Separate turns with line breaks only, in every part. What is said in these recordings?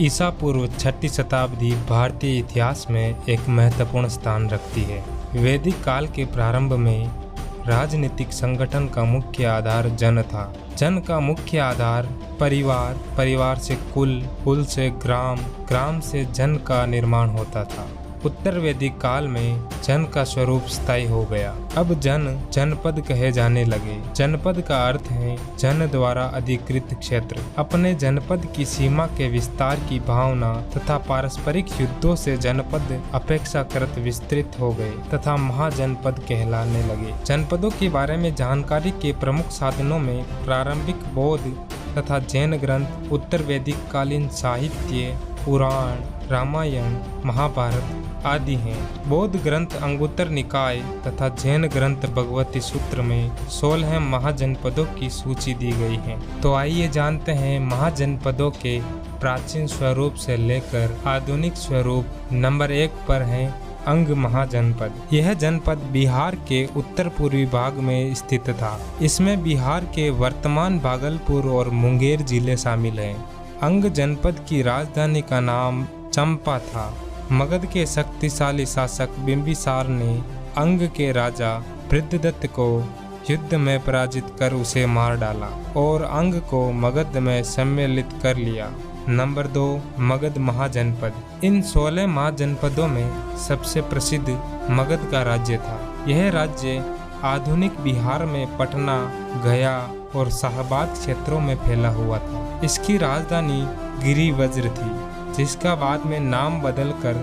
ईसा पूर्व 6ठी शताब्दी भारतीय इतिहास में एक महत्वपूर्ण स्थान रखती है। वैदिक काल के प्रारंभ में राजनीतिक संगठन का मुख्य आधार जन था। जन का मुख्य आधार परिवार, परिवार से कुल, कुल से ग्राम, ग्राम से जन का निर्माण होता था। उत्तर वैदिक काल में जन का स्वरूप स्थायी हो गया। अब जन जनपद कहे जाने लगे। जनपद का अर्थ है जन द्वारा अधिकृत क्षेत्र। अपने जनपद की सीमा के विस्तार की भावना तथा पारस्परिक युद्धों से जनपद अपेक्षाकृत विस्तृत हो गए तथा महाजनपद कहलाने लगे। जनपदों के बारे में जानकारी के प्रमुख साधनों में प्रारंभिक बौद्ध तथा जैन ग्रंथ, उत्तर वैदिक कालीन साहित्य, पुराण, रामायण, महाभारत आदि हैं। बौद्ध ग्रंथ अंगुत्तर निकाय तथा जैन ग्रंथ भगवती सूत्र में 16 महाजनपदों की सूची दी गई है। तो आइए जानते हैं महाजनपदों के प्राचीन स्वरूप से लेकर आधुनिक स्वरूप। नंबर 1 पर है अंग महाजनपद। यह जनपद बिहार के उत्तर पूर्वी भाग में स्थित था। इसमें बिहार के वर्तमान भागलपुर और मुंगेर जिले शामिल हैं। अंग जनपद की राजधानी का नाम चंपा था। मगध के शक्तिशाली शासक बिंबिसार ने अंग के राजा बृहद्रथ को युद्ध में पराजित कर उसे मार डाला और अंग को मगध में सम्मिलित कर लिया। नंबर 2 मगध महाजनपद। इन 16 महाजनपदों में सबसे प्रसिद्ध मगध का राज्य था। यह राज्य आधुनिक बिहार में पटना, गया और शाहबाद क्षेत्रों में फैला हुआ था। इसकी राजधानी गिरिवज्र थी, जिसका बाद में नाम बदलकर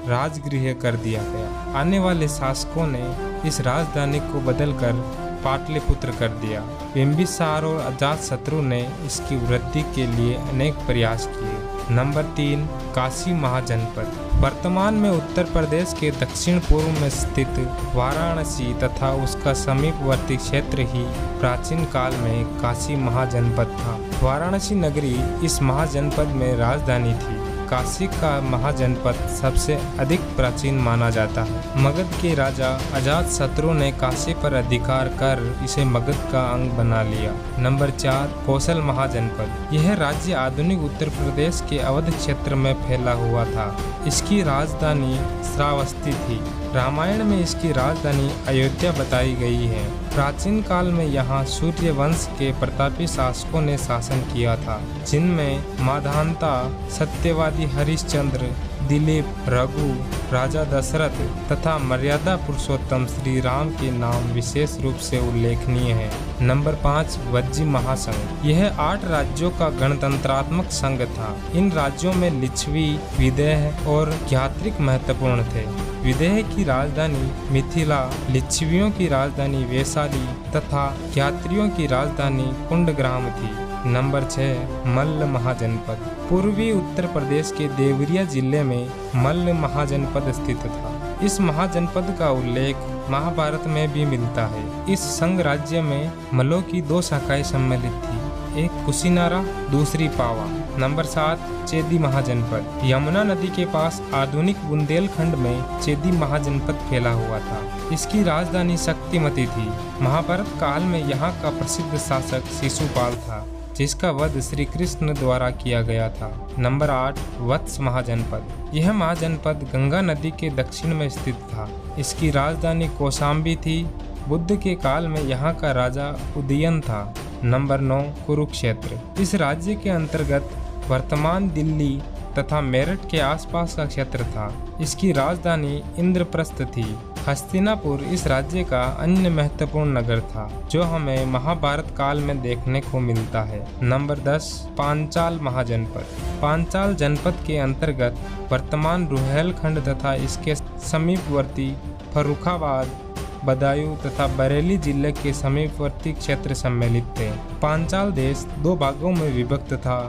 राजगृह कर दिया गया। आने वाले शासकों ने इस राजधानी को बदलकर पाटलिपुत्र कर दिया। बिंबिसार और अजातशत्रु ने इसकी वृद्धि के लिए अनेक प्रयास किए। नंबर 3 काशी महाजनपद। वर्तमान में उत्तर प्रदेश के दक्षिण पूर्व में स्थित वाराणसी तथा उसका समीपवर्ती क्षेत्र ही प्राचीन काल में काशी महाजनपद था। वाराणसी नगरी इस महाजनपद में राजधानी थी। काशी का महाजनपद सबसे अधिक प्राचीन माना जाता है। मगध के राजा अजातशत्रु ने काशी पर अधिकार कर इसे मगध का अंग बना लिया। नंबर 4 कौशल महाजनपद। यह राज्य आधुनिक उत्तर प्रदेश के अवध क्षेत्र में फैला हुआ था। इसकी राजधानी श्रावस्ती थी। रामायण में इसकी राजधानी अयोध्या बताई गई है। प्राचीन काल में यहाँ सूर्य वंश के प्रतापी शासकों ने शासन किया था, जिनमें माधानता, सत्यवादी हरिश्चंद्र, दिलीप, रघु, राजा दशरथ तथा मर्यादा पुरुषोत्तम श्री राम के नाम विशेष रूप से उल्लेखनीय है। नंबर 5 वज्जी महासंघ। यह 8 राज्यों का गणतंत्रात्मक संघ था। इन राज्यों में लिच्छवी, विदेह और ज्ञात्रिक महत्वपूर्ण थे। विदेह की राजधानी मिथिला, लिच्छवियों की राजधानी वैशाली तथा ज्ञात्रियों की राजधानी कुंडग्राम थी। नंबर 6 मल्ल महाजनपद। पूर्वी उत्तर प्रदेश के देवरिया जिले में मल्ल महाजनपद स्थित था। इस महाजनपद का उल्लेख महाभारत में भी मिलता है। इस संघ राज्य में मल्लों की 2 शाखाएं सम्मिलित थी, एक कुशीनारा, दूसरी पावा। नंबर 7 चेदी महाजनपद। यमुना नदी के पास आधुनिक बुंदेलखंड में चेदी महाजनपद फैला हुआ था। इसकी राजधानी शक्तिमती थी। महाभारत काल में यहाँ का प्रसिद्ध शासक शिशुपाल था, जिसका वध श्री कृष्ण द्वारा किया गया था। नंबर 8 वत्स महाजनपद। यह महाजनपद गंगा नदी के दक्षिण में स्थित था। इसकी राजधानी कौशाम्बी थी। बुद्ध के काल में यहाँ का राजा उदयन था। नंबर 9 कुरुक्षेत्र। इस राज्य के अंतर्गत वर्तमान दिल्ली तथा मेरठ के आसपास का क्षेत्र था। इसकी राजधानी इंद्रप्रस्थ थी। हस्तिनापुर इस राज्य का अन्य महत्वपूर्ण नगर था, जो हमें महाभारत काल में देखने को मिलता है। नंबर 10 पांचाल महाजनपद। पांचाल जनपद के अंतर्गत वर्तमान रुहेलखंड तथा इसके समीपवर्ती फर्रुखाबाद, बदायूं तथा बरेली जिले के समीपवर्ती क्षेत्र सम्मिलित थे। पांचाल देश 2 भागों में विभक्त था।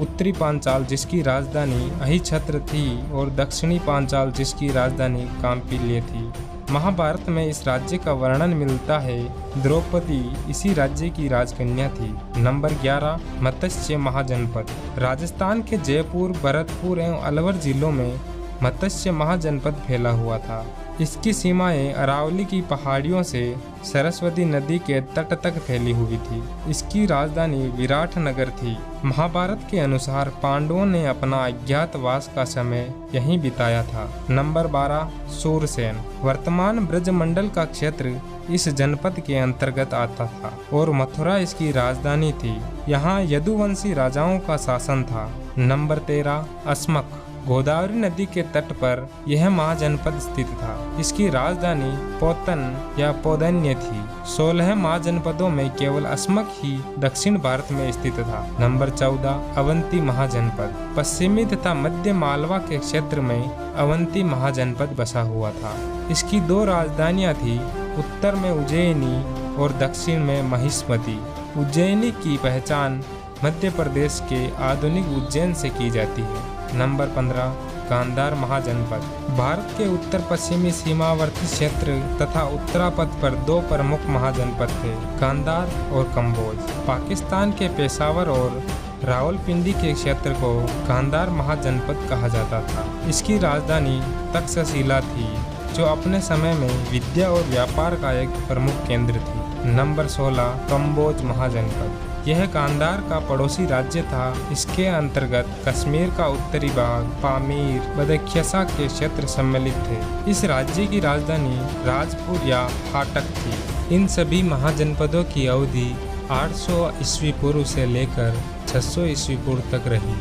उत्तरी पांचाल, जिसकी राजधानी अहिछत्र थी, और दक्षिणी पांचाल, जिसकी राजधानी कांपिल्य थी। महाभारत में इस राज्य का वर्णन मिलता है। द्रौपदी इसी राज्य की राजकन्या थी। नंबर 11 मत्स्य महाजनपद। राजस्थान के जयपुर, भरतपुर एवं अलवर जिलों में मत्स्य महाजनपद फैला हुआ था। इसकी सीमाएं अरावली की पहाड़ियों से सरस्वती नदी के तट तक फैली हुई थी। इसकी राजधानी विराटनगर थी। महाभारत के अनुसार पांडवों ने अपना अज्ञातवास का समय यहीं बिताया था। नंबर 12 सूरसेन। वर्तमान ब्रजमंडल का क्षेत्र इस जनपद के अंतर्गत आता था और मथुरा इसकी राजधानी थी। यहाँ यदुवंशी राजाओं का शासन था। नंबर 13 अस्मक। गोदावरी नदी के तट पर यह महाजनपद स्थित था। इसकी राजधानी पोतन या पोदन्य थी। 16 महाजनपदों में केवल अस्मक ही दक्षिण भारत में स्थित था। नंबर 14 अवंती महाजनपद। पश्चिमी तथा मध्य मालवा के क्षेत्र में अवंती महाजनपद बसा हुआ था। इसकी 2 राजधानियां थी, उत्तर में उज्जैनी और दक्षिण में महिष्मती। उज्जैनी की पहचान मध्य प्रदेश के आधुनिक उज्जैन से की जाती है। नंबर 15 गांधार महाजनपद। भारत के उत्तर पश्चिमी सीमावर्ती क्षेत्र तथा उत्तरापथ पर 2 प्रमुख महाजनपद थे, गांधार और कंबोज। पाकिस्तान के पेशावर और रावलपिंडी के क्षेत्र को गांधार महाजनपद कहा जाता था। इसकी राजधानी तक्षशिला थी, जो अपने समय में विद्या और व्यापार का एक प्रमुख केंद्र थी। नंबर 16 कंबोज महाजनपद। यह गांधार का पड़ोसी राज्य था। इसके अंतर्गत कश्मीर का उत्तरी भाग, पामीर, बदख्शा के क्षेत्र सम्मिलित थे। इस राज्य की राजधानी राजपुर या फाटक थी। इन सभी महाजनपदों की अवधि 800 ईस्वी पूर्व से लेकर 600 ईस्वी पूर्व तक रही।